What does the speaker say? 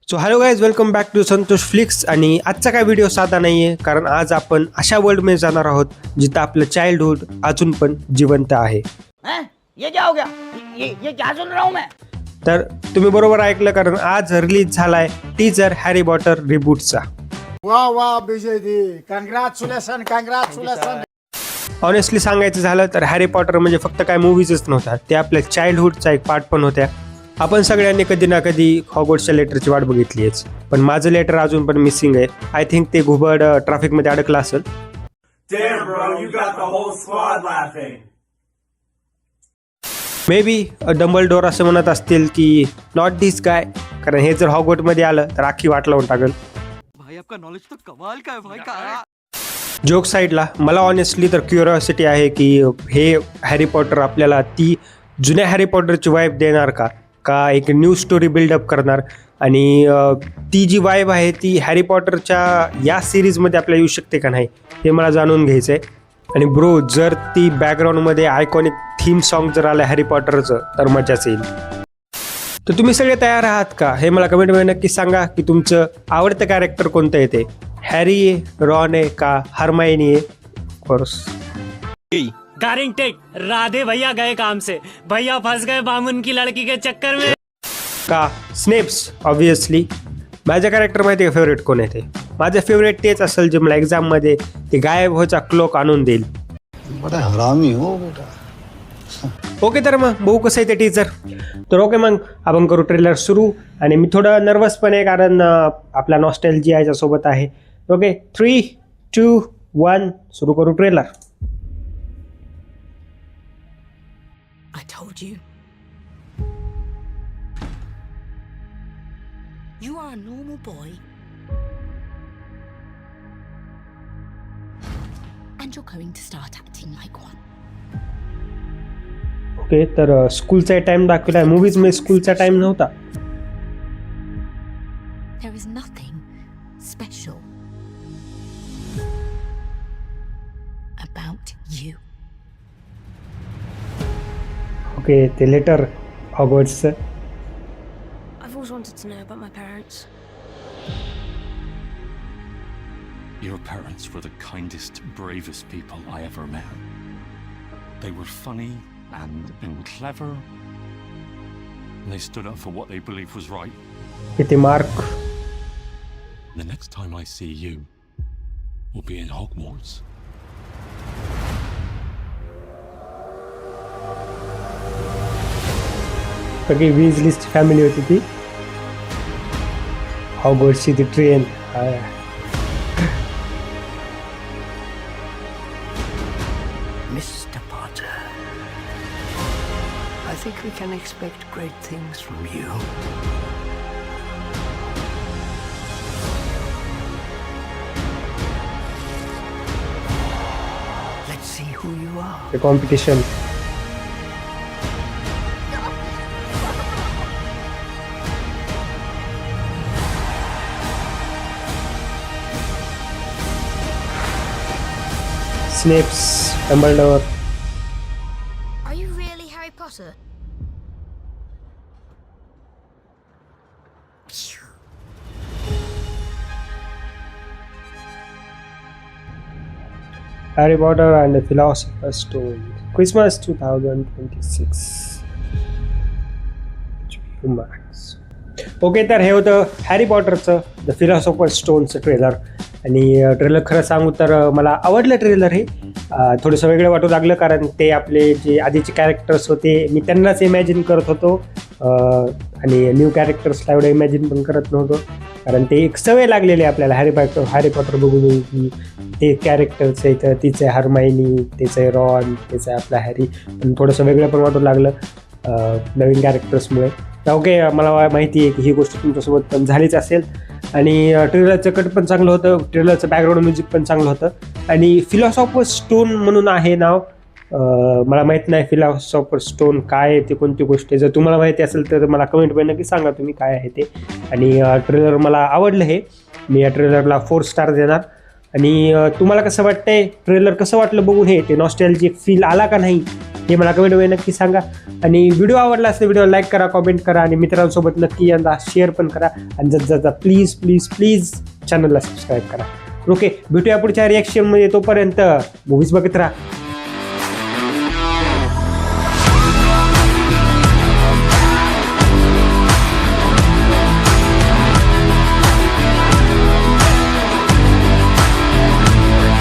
So hello guys, welcome back to Santosh Flix. आणि आजचा काय व्हिडिओ साधा नाही आहे, कारण आज आपण अशा वर्ल्डमध्ये जाणार आहोत जिथं आपलं चाइल्डहुड अजून पण जिवंत आहे. ये क्या हो गया? ये क्या सुन रहा हूँ मैं? तर तुम्ही बरोबर ऐकलं, कारण आज रिलीज झालाय टीजर हॅरी पॉटर रिबूटचा. वाह वाह विजय दी, कंग्रॅच्युलेशन कंग्रॅच्युलेशन. ऑनेस्टली सांगायचं झालं तर हॅरी पॉटर म्हणजे फक्त काय मूवीजच नव्हता, ते आपल्या चाइल्डहुडचा एक पार्ट पण होत्या. आपण सगळ्यांनी कधी ना कधी हॉगवर्ट्सच्या लेटरची वाट बघितलीच, पण माझं लेटर अजून पण मिसिंग आहे. आय थिंक ते घुबड ट्रॅफिकमध्ये अडकलं असेल. Damn, bro, you got the whole squad laughing. May be Dumbledore असं म्हणत असतील की नॉट दिस गाय, कारण हे जर हॉगवर्ट्समध्ये आलं तर अख्खी वाट लावून टाकल. भाई आपका नॉलेज तो कमाल का है भाई का. जोक साईडला, मला ऑनेस्टली तर क्युरिओसिटी आहे की हे हॅरी पॉटर आपल्याला ती जुन्या हॅरी पॉटरची वाईब देणार का एक न्यू स्टोरी बिल्डअप करणार. आणि ती जी वाईब आहे ती हॅरी पॉटरच्या या सिरीजमध्ये आपल्याला येऊ शकते का नाही, हे मला जाणून घ्यायचं आहे. आणि ब्रो, जर ती बॅकग्राऊंडमध्ये आयकॉनिक थीम सॉन्ग जर आलं हॅरी पॉटरचं तर मजाच येईल. तर तुम्ही सगळे तयार आहात का, हे मला कमेंटमध्ये नक्की सांगा की तुमचं आवडतं कॅरेक्टर कोणतं आहे. ते हॅरी आहे, रॉन आहे का हरमायनी आहे? ऑफकोर्स गारिंगटेक राधे भैया गए काम से, भैया फंस गए बामुन की लड़की के चक्कर में. का स्नेप्स? ऑब्विसली. माझं कॅरेक्टर माहिती आहे का फेवरेट कोण आहे? ते माझं फेवरेट तेच असेल जे मला एक्झाममध्ये ते गायब व्हायचा क्लोक आणून देईल. बड़ा हरामी हो बेटा. ओके, तर मग बघू कसं आहे ते टीजर. तर ओके, मग आपण करू ट्रेलर सुरू. आणि मी थोडं नर्वस पण आहे, कारण आपला नॉस्टॅल्जी याच्यासोबत आहे. ओके, 3, 2, 1 सुरू करू trailer. I told you. You are a normal boy. And you're going to start acting like one. Okay, तर स्कूलचा टाइम दाखवला आहे. मूवीजमध्ये स्कूलचा टाइम नव्हता. There is nothing special about you. Okay, ते letter हॉगवर्ट्सचं. I've always wanted to know about my parents. Your parents were the kindest, bravest people I ever met. They were funny and clever. And they stood up for what they believed was right. किती mark? The next time I see you will be in Hogwarts. सगळी वीजलीची family होती ती. हॉगवर्ट्सची ती train. Mr. Potter, I think we can expect great things from you. Let's see who you are. ते competition. Snaps, Dumbledore. Are you really Harry Potter? Harry Potter and the Philosopher's Stone. Christmas 2026. Max. Okay, तर हे होतं Harry पॉटरचं the philosopher स्टोनचं trailer. आणि trailer खरं सांगू तर मला आवडलं ट्रेलर. हे थोडंसं वेगळं वाटू लागलं, कारण ते आपले जे आधीचे कॅरेक्टर्स होते मी त्यांनाच इमॅजिन करत होतो, आणि न्यू कॅरेक्टर्सला एवढं इमॅजिन पण करत नव्हतो, कारण ते एक सवय लागलेली आहे आपल्याला हॅरी पॉटर बघून की ते कॅरेक्टर्स आहे. तर तिचं आहे हरमायनी, त्याचं आहे रॉन, त्याचं आहे आपला हॅरी. पण थोडंसं वेगळं पण वाटू लागलं नवीन कॅरेक्टर्समुळे. ओके, मला माहिती आहे की ही गोष्ट तुमच्यासोबत पण झालीच असेल. आणि ट्रेलरचं कट पण चांगलं होतं, ट्रेलरचं बॅकग्राऊंड म्युझिक पण चांगलं होतं. आणि फिलॉसॉफर स्टोन म्हणून आहे नाव. मला माहीत नाही फिलॉसॉफर स्टोन काय आहे, ते कोणती गोष्ट आहे. जर तुम्हाला माहिती असेल तर मला कमेंटमध्ये नक्की सांगा तुम्ही काय आहे ते. आणि ट्रेलर मला आवडलं. हे मी या ट्रेलरला 4 स्टार देणार. आणि तुम्हाला कसं वाटतंय ट्रेलर, कसं वाटलं बघून? हे ते नॉस्टॅल्जिक फील आला का नाही हे मला कमेंटमध्ये नक्की सांगा. आणि व्हिडिओ आवडला असेल व्हिडिओ लाईक करा, कॉमेंट करा आणि मित्रांसोबत नक्की यंदा शेअर पण करा. आणि जर प्लीज प्लीज प्लीज चॅनलला सबस्क्राईब करा. ओके, भेटूया पुढच्या रिॲक्शनमध्ये. तोपर्यंत मूव्हीज बघत राहा.